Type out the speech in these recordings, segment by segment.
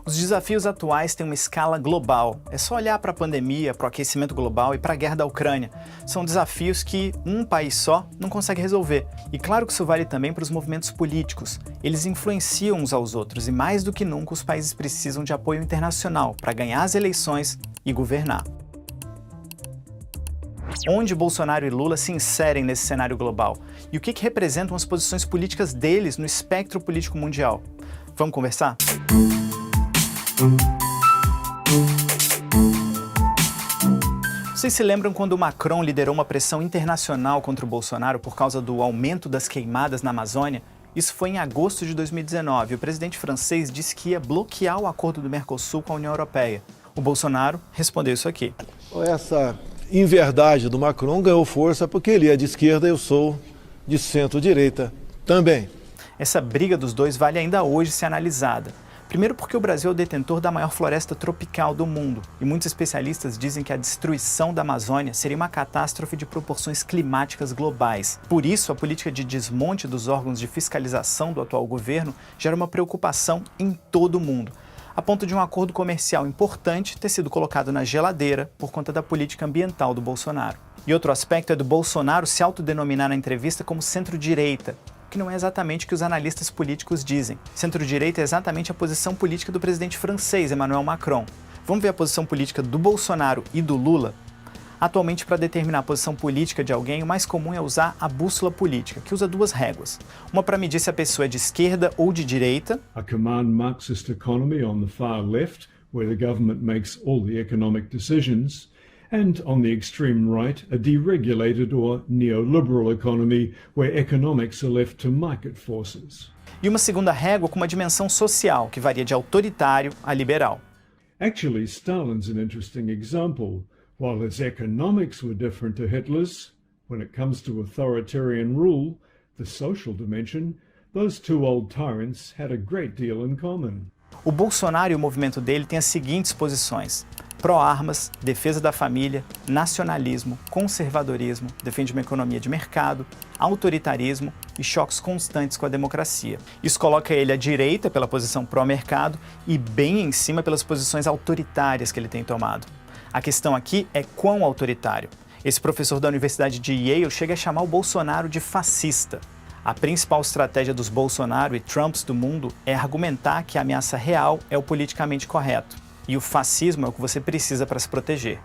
Os desafios atuais têm uma escala global. É só olhar para a pandemia, para o aquecimento global e para a guerra da Ucrânia. São desafios que um país só não consegue resolver. E claro que isso vale também para os movimentos políticos. Eles influenciam uns aos outros e mais do que nunca os países precisam de apoio internacional para ganhar as eleições e governar. Onde Bolsonaro e Lula se inserem nesse cenário global? E o que representam as posições políticas deles no espectro político mundial? Vamos conversar? Vocês se lembram quando o Macron liderou uma pressão internacional contra o Bolsonaro por causa do aumento das queimadas na Amazônia? Isso foi em agosto de 2019. O presidente francês disse que ia bloquear o acordo do Mercosul com a União Europeia. O Bolsonaro respondeu isso aqui. Essa inverdade do Macron ganhou força porque ele é de esquerda e eu sou de centro-direita também. Essa briga dos dois vale ainda hoje ser analisada. Primeiro porque o Brasil é o detentor da maior floresta tropical do mundo e muitos especialistas dizem que a destruição da Amazônia seria uma catástrofe de proporções climáticas globais. Por isso, a política de desmonte dos órgãos de fiscalização do atual governo gera uma preocupação em todo o mundo, a ponto de um acordo comercial importante ter sido colocado na geladeira por conta da política ambiental do Bolsonaro. E outro aspecto é do Bolsonaro se autodenominar na entrevista como centro-direita, que não é exatamente o que os analistas políticos dizem. Centro-direita é exatamente a posição política do presidente francês, Emmanuel Macron. Vamos ver a posição política do Bolsonaro e do Lula? Atualmente, para determinar a posição política de alguém, o mais comum é usar a bússola política, que usa duas réguas. Uma para medir se a pessoa é de esquerda ou de direita. A command Marxist economy on the far left, where the government makes all the economic decisions. And on the extreme right, a deregulated or neoliberal economy where economics are left to market forces. E uma segunda régua com uma dimensão social, que varia de autoritário a liberal. Actually, Stalin's an interesting example. While his economics were different to Hitler's, when it comes to authoritarian rule, the social dimension, those two old tyrants had a great deal in common. O Bolsonaro e o movimento dele têm as seguintes posições: pró-armas, defesa da família, nacionalismo, conservadorismo, defende uma economia de mercado, autoritarismo e choques constantes com a democracia. Isso coloca ele à direita pela posição pró-mercado e bem em cima pelas posições autoritárias que ele tem tomado. A questão aqui é quão autoritário. Esse professor da Universidade de Yale chega a chamar o Bolsonaro de fascista. A principal estratégia dos Bolsonaro e Trumps do mundo é argumentar que a ameaça real é o politicamente correto. E o fascismo é o que você precisa para se proteger.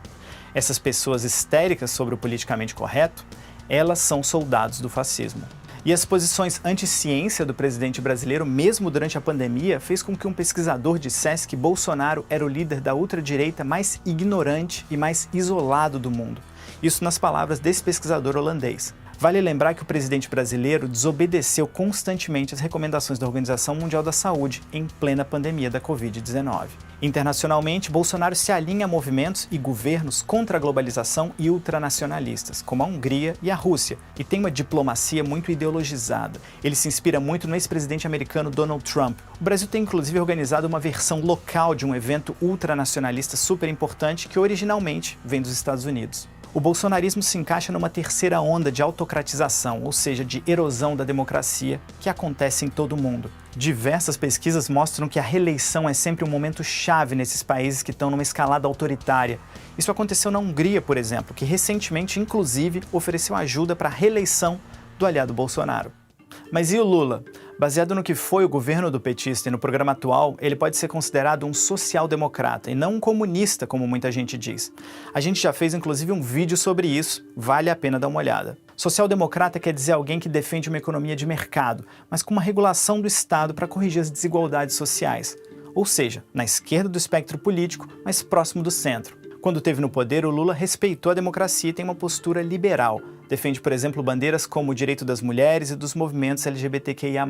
Essas pessoas histéricas sobre o politicamente correto, elas são soldados do fascismo. E as posições anti-ciência do presidente brasileiro, mesmo durante a pandemia, fez com que um pesquisador dissesse que Bolsonaro era o líder da ultradireita mais ignorante e mais isolado do mundo. Isso nas palavras desse pesquisador holandês. Vale lembrar que o presidente brasileiro desobedeceu constantemente as recomendações da Organização Mundial da Saúde em plena pandemia da Covid-19. Internacionalmente, Bolsonaro se alinha a movimentos e governos contra a globalização e ultranacionalistas, como a Hungria e a Rússia, e tem uma diplomacia muito ideologizada. Ele se inspira muito no ex-presidente americano Donald Trump. O Brasil tem inclusive organizado uma versão local de um evento ultranacionalista super importante que originalmente vem dos Estados Unidos. O bolsonarismo se encaixa numa terceira onda de autocratização, ou seja, de erosão da democracia, que acontece em todo o mundo. Diversas pesquisas mostram que a reeleição é sempre um momento chave nesses países que estão numa escalada autoritária. Isso aconteceu na Hungria, por exemplo, que recentemente, inclusive, ofereceu ajuda para a reeleição do aliado Bolsonaro. Mas e o Lula? Baseado no que foi o governo do petista e no programa atual, ele pode ser considerado um social-democrata e não um comunista, como muita gente diz. A gente já fez inclusive um vídeo sobre isso, vale a pena dar uma olhada. Social-democrata quer dizer alguém que defende uma economia de mercado, mas com uma regulação do Estado para corrigir as desigualdades sociais. Ou seja, na esquerda do espectro político, mas próximo do centro. Quando esteve no poder, o Lula respeitou a democracia e tem uma postura liberal. Defende, por exemplo, bandeiras como o direito das mulheres e dos movimentos LGBTQIA+.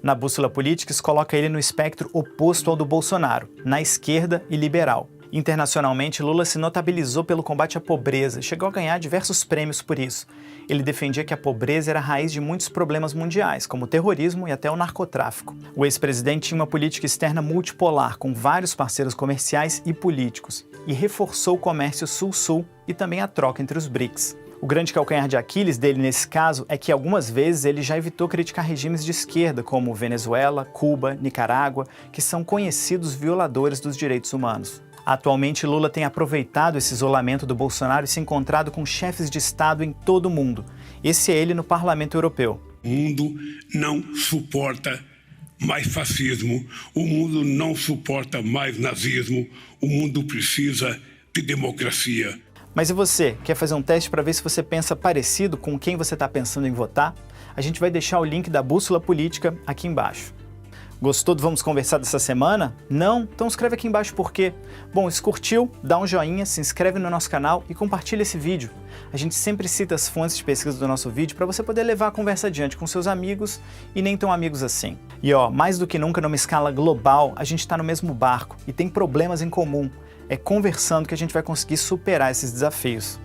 Na bússola política, isso coloca ele no espectro oposto ao do Bolsonaro, na esquerda e liberal. Internacionalmente, Lula se notabilizou pelo combate à pobreza e chegou a ganhar diversos prêmios por isso. Ele defendia que a pobreza era a raiz de muitos problemas mundiais, como o terrorismo e até o narcotráfico. O ex-presidente tinha uma política externa multipolar, com vários parceiros comerciais e políticos, e reforçou o comércio sul-sul e também a troca entre os BRICS. O grande calcanhar de Aquiles dele nesse caso é que algumas vezes ele já evitou criticar regimes de esquerda como Venezuela, Cuba, Nicarágua, que são conhecidos violadores dos direitos humanos. Atualmente, Lula tem aproveitado esse isolamento do Bolsonaro e se encontrado com chefes de Estado em todo o mundo. Esse é ele no Parlamento Europeu. O mundo não suporta mais fascismo, o mundo não suporta mais nazismo, o mundo precisa de democracia. Mas e você? Quer fazer um teste para ver se você pensa parecido com quem você está pensando em votar? A gente vai deixar o link da Bússola Política aqui embaixo. Gostou do Vamos Conversar dessa semana? Não? Então escreve aqui embaixo por quê. Bom, se curtiu, dá um joinha, se inscreve no nosso canal e compartilha esse vídeo. A gente sempre cita as fontes de pesquisa do nosso vídeo para você poder levar a conversa adiante com seus amigos e nem tão amigos assim. E mais do que nunca numa escala global, a gente está no mesmo barco e tem problemas em comum. É conversando que a gente vai conseguir superar esses desafios.